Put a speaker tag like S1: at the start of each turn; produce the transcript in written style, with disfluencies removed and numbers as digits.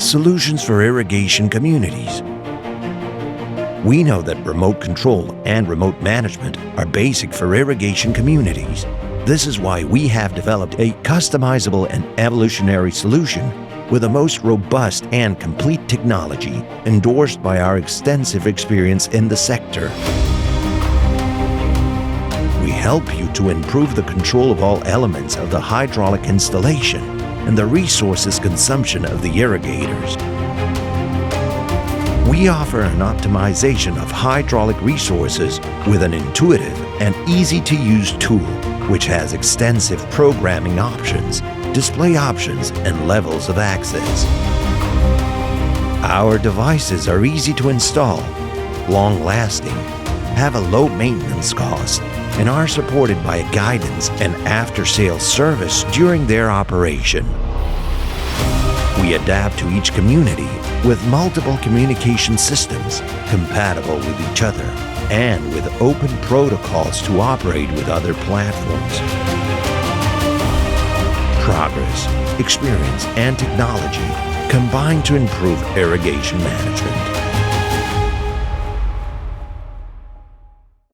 S1: solutions for irrigation communities. We know that remote control and remote management are basic for irrigation communities. This is why we have developed a customizable and evolutionary solution with the most robust and complete technology endorsed by our extensive experience in the sector. We help you to improve the control of all elements of the hydraulic installation and the resources consumption of the irrigators. We offer an optimization of hydraulic resources with an intuitive and easy-to-use tool which has extensive programming options, display options, and levels of access. Our devices are easy to install, long-lasting, have a low maintenance cost, and are supported by guidance and after-sales service during their operation. We adapt to each community with multiple communication systems compatible with each other and with open protocols to operate with other platforms. Progress, experience, and technology combine to improve irrigation management.